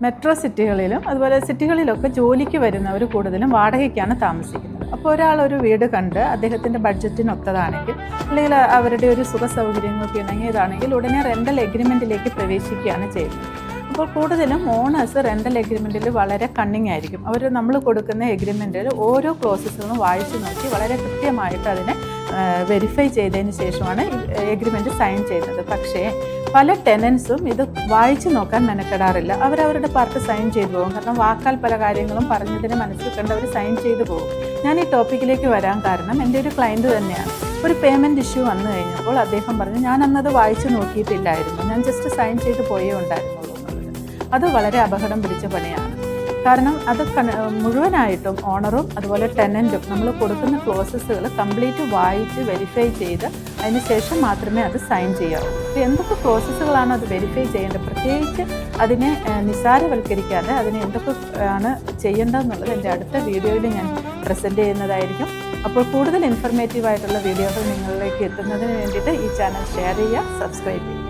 Metro സിറ്റികളിലും അതുപോലെ സിറ്റികളിലൊക്കെ ജോലിക്ക് വരുന്നവർ കൂടുതലും വാടകയ്ക്കാണ് താമസിക്കുന്നത്. അപ്പോൾ ഒരാൾ ഒരു വീട് കണ്ട് അദ്ദേഹത്തിൻ്റെ ബഡ്ജറ്റിനൊത്തതാണെങ്കിൽ അല്ലെങ്കിൽ അവരുടെ ഒരു സുഖ സൗകര്യങ്ങൾക്ക് ഇണങ്ങിയതാണെങ്കിൽ ഉടനെ റെൻ്റൽ എഗ്രിമെൻറ്റിലേക്ക് പ്രവേശിക്കുകയാണ് ചെയ്യുന്നത്. അപ്പോൾ കൂടുതലും ഓണേഴ്സ് റെൻ്റൽ എഗ്രിമെൻറ്റിൽ വളരെ കണ്ണിങ് ആയിരിക്കും. അവർ നമ്മൾ കൊടുക്കുന്ന എഗ്രിമെൻറ്റിൽ ഓരോ ക്ലോസസുകളും വായിച്ചു നോക്കി വളരെ കൃത്യമായിട്ട് അതിനെ വെരിഫൈ ചെയ്തതിന് ശേഷമാണ് എഗ്രിമെൻറ്റ് സൈൻ ചെയ്യുന്നത്. പക്ഷേ പല ടെനൻസും ഇത് വായിച്ചു നോക്കാൻ മെനക്കെടാറില്ല. അവരവരുടെ പാർട്ട് സൈൻ ചെയ്തു പോകും. കാരണം വാക്കാൽ പല കാര്യങ്ങളും പറഞ്ഞതിന് മനസ്സിൽ കണ്ട് അവർ സൈൻ ചെയ്തു പോകും. ഞാൻ ഈ ടോപ്പിക്കിലേക്ക് വരാൻ കാരണം എൻ്റെ ഒരു ക്ലയൻറ്റ് തന്നെയാണ്. ഒരു പേയ്മെൻറ്റ് ഇഷ്യൂ വന്നു കഴിഞ്ഞപ്പോൾ അദ്ദേഹം പറഞ്ഞു, ഞാൻ അന്നത് വായിച്ചു നോക്കിയിട്ടില്ലായിരുന്നു, ഞാൻ ജസ്റ്റ് സൈൻ ചെയ്ത് പോയേ ഉണ്ടായിരുന്നുള്ളൂ എന്നുള്ളത്. അത് വളരെ അപകടം പിടിച്ച പണിയാണ്. കാരണം അത് മുഴുവനായിട്ടും ഓണറും അതുപോലെ ടെനൻറ്റും നമ്മൾ കൊടുക്കുന്ന ക്ലോസസുകൾ കംപ്ലീറ്റ് വായിച്ച് വെരിഫൈ ചെയ്ത് അതിന് ശേഷം മാത്രമേ അത് സൈൻ ചെയ്യാവൂ. അപ്പോൾ എന്തൊക്കെ ക്ലോസസുകളാണ് അത് വെരിഫൈ ചെയ്യേണ്ടത്, പ്രത്യേകിച്ച് അതിനെ നിസ്സാരവൽക്കരിക്കാതെ അതിനെ എന്തൊക്കെ ആണ് ചെയ്യേണ്ടതെന്നുള്ളത് എൻ്റെ അടുത്ത വീഡിയോയിൽ ഞാൻ പ്രസൻറ്റ് ചെയ്യുന്നതായിരിക്കും. അപ്പോൾ കൂടുതൽ ഇൻഫർമേറ്റീവായിട്ടുള്ള വീഡിയോകൾ നിങ്ങളിലേക്ക് എത്തുന്നതിന് വേണ്ടിയിട്ട് ഈ ചാനൽ ഷെയർ ചെയ്യുക, സബ്സ്ക്രൈബ് ചെയ്യുക.